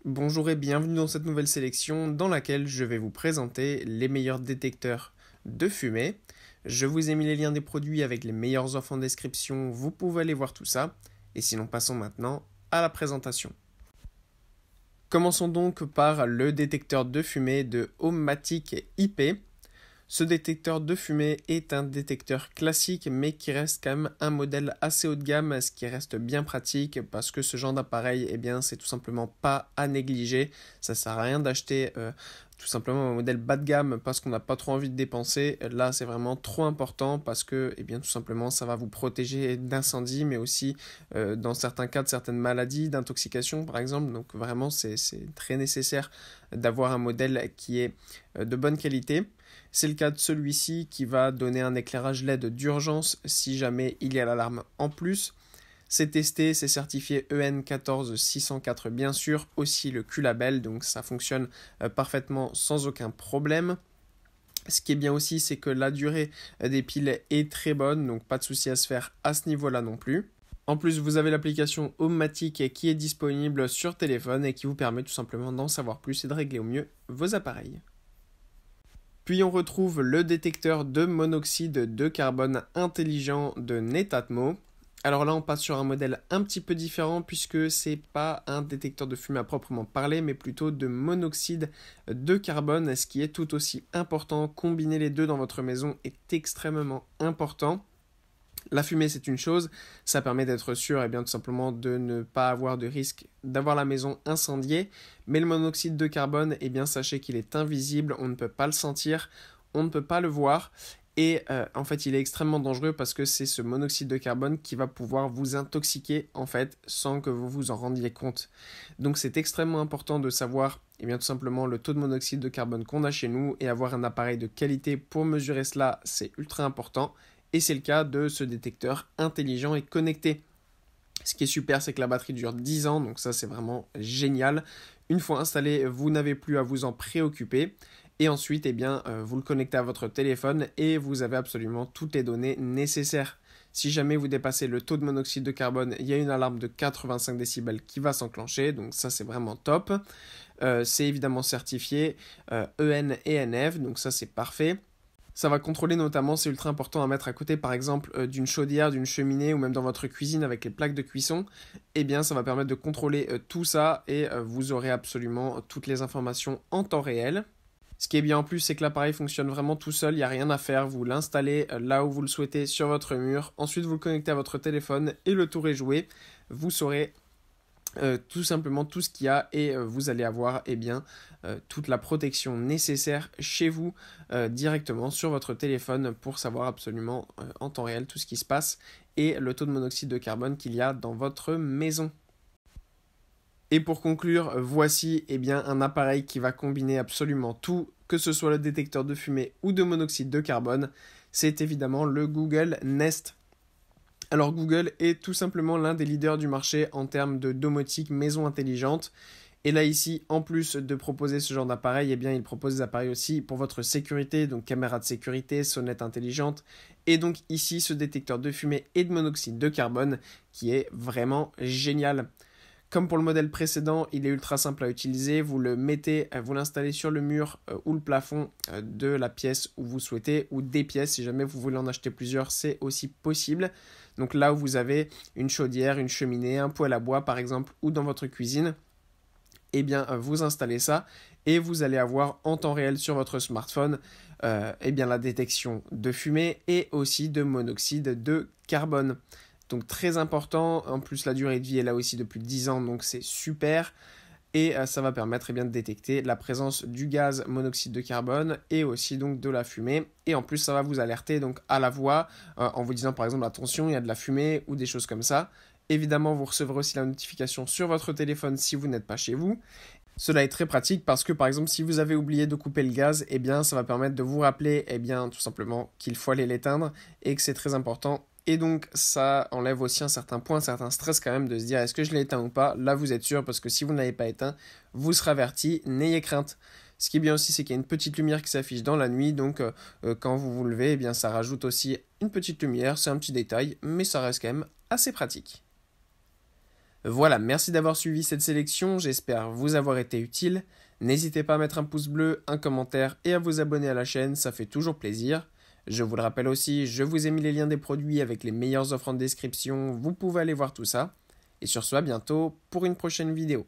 Bonjour et bienvenue dans cette nouvelle sélection dans laquelle je vais vous présenter les meilleurs détecteurs de fumée. Je vous ai mis les liens des produits avec les meilleures offres en description, vous pouvez aller voir tout ça. Et sinon passons maintenant à la présentation. Commençons donc par le détecteur de fumée de Homematic IP. Ce détecteur de fumée est un détecteur classique mais qui reste quand même un modèle assez haut de gamme, ce qui reste bien pratique parce que ce genre d'appareil, c'est tout simplement pas à négliger. Ça sert à rien d'acheter tout simplement un modèle bas de gamme parce qu'on n'a pas trop envie de dépenser. Là, c'est vraiment trop important parce que tout simplement, ça va vous protéger d'incendie, mais aussi dans certains cas de certaines maladies, d'intoxication par exemple. Donc vraiment, c'est très nécessaire d'avoir un modèle qui est de bonne qualité. C'est le cas de celui-ci qui va donner un éclairage LED d'urgence si jamais il y a l'alarme en plus. C'est testé, c'est certifié EN 14604 bien sûr, aussi le Q-Label, donc ça fonctionne parfaitement sans aucun problème. Ce qui est bien aussi, c'est que la durée des piles est très bonne, donc pas de souci à se faire à ce niveau-là non plus. En plus, vous avez l'application Homematic qui est disponible sur téléphone et qui vous permet tout simplement d'en savoir plus et de régler au mieux vos appareils. Puis on retrouve le détecteur de monoxyde de carbone intelligent de Netatmo. Alors là, on passe sur un modèle un petit peu différent puisque c'est pas un détecteur de fumée à proprement parler, mais plutôt de monoxyde de carbone, ce qui est tout aussi important. Combiner les deux dans votre maison est extrêmement important. La fumée, c'est une chose, ça permet d'être sûr tout simplement de ne pas avoir de risque d'avoir la maison incendiée, mais le monoxyde de carbone, sachez qu'il est invisible, on ne peut pas le sentir, on ne peut pas le voir, et en fait, il est extrêmement dangereux parce que c'est ce monoxyde de carbone qui va pouvoir vous intoxiquer, en fait, sans que vous vous en rendiez compte. Donc c'est extrêmement important de savoir tout simplement le taux de monoxyde de carbone qu'on a chez nous et avoir un appareil de qualité pour mesurer cela, c'est ultra important. Et c'est le cas de ce détecteur intelligent et connecté. Ce qui est super, c'est que la batterie dure 10 ans, donc ça c'est vraiment génial. Une fois installé, vous n'avez plus à vous en préoccuper. Et ensuite, vous le connectez à votre téléphone et vous avez absolument toutes les données nécessaires. Si jamais vous dépassez le taux de monoxyde de carbone, il y a une alarme de 85 décibels qui va s'enclencher, donc ça c'est vraiment top. C'est évidemment certifié EN et NF, donc ça c'est parfait. Ça va contrôler notamment, c'est ultra important à mettre à côté par exemple d'une chaudière, d'une cheminée ou même dans votre cuisine avec les plaques de cuisson. Ça va permettre de contrôler tout ça et vous aurez absolument toutes les informations en temps réel. Ce qui est bien en plus, c'est que l'appareil fonctionne vraiment tout seul, il n'y a rien à faire, vous l'installez là où vous le souhaitez sur votre mur, ensuite vous le connectez à votre téléphone et le tour est joué. Vous saurez tout simplement tout ce qu'il y a et vous allez avoir toute la protection nécessaire chez vous directement sur votre téléphone pour savoir absolument en temps réel tout ce qui se passe et le taux de monoxyde de carbone qu'il y a dans votre maison. Et pour conclure, voici un appareil qui va combiner absolument tout, que ce soit le détecteur de fumée ou de monoxyde de carbone. C'est évidemment le Google Nest. Alors Google est tout simplement l'un des leaders du marché en termes de domotique maison intelligente. Et là ici, en plus de proposer ce genre d'appareil, il propose des appareils aussi pour votre sécurité, donc caméra de sécurité, sonnette intelligente. Et donc ici, ce détecteur de fumée et de monoxyde de carbone qui est vraiment génial. Comme pour le modèle précédent, il est ultra simple à utiliser. Vous le mettez, vous l'installez sur le mur ou le plafond de la pièce où vous souhaitez, ou des pièces. Si jamais vous voulez en acheter plusieurs, c'est aussi possible. Donc là où vous avez une chaudière, une cheminée, un poêle à bois par exemple, ou dans votre cuisine, vous installez ça et vous allez avoir en temps réel sur votre smartphone la détection de fumée et aussi de monoxyde de carbone. Donc très important, en plus la durée de vie est là aussi de plus de 10 ans, donc c'est super. Et ça va permettre de détecter la présence du gaz monoxyde de carbone et aussi donc de la fumée. Et en plus ça va vous alerter donc à la voix en vous disant par exemple attention il y a de la fumée ou des choses comme ça. Évidemment vous recevrez aussi la notification sur votre téléphone si vous n'êtes pas chez vous. Cela est très pratique parce que par exemple si vous avez oublié de couper le gaz, ça va permettre de vous rappeler tout simplement qu'il faut aller l'éteindre et que c'est très important. Et donc ça enlève aussi un certain point, un certain stress quand même de se dire est-ce que je l'ai éteint ou pas. Là vous êtes sûr parce que si vous ne l'avez pas éteint, vous serez averti, n'ayez crainte. Ce qui est bien aussi c'est qu'il y a une petite lumière qui s'affiche dans la nuit, donc quand vous vous levez, ça rajoute aussi une petite lumière, c'est un petit détail, mais ça reste quand même assez pratique. Voilà, merci d'avoir suivi cette sélection, j'espère vous avoir été utile. N'hésitez pas à mettre un pouce bleu, un commentaire et à vous abonner à la chaîne, ça fait toujours plaisir. Je vous le rappelle aussi, je vous ai mis les liens des produits avec les meilleures offres en description, vous pouvez aller voir tout ça. Et sur ce, à bientôt pour une prochaine vidéo.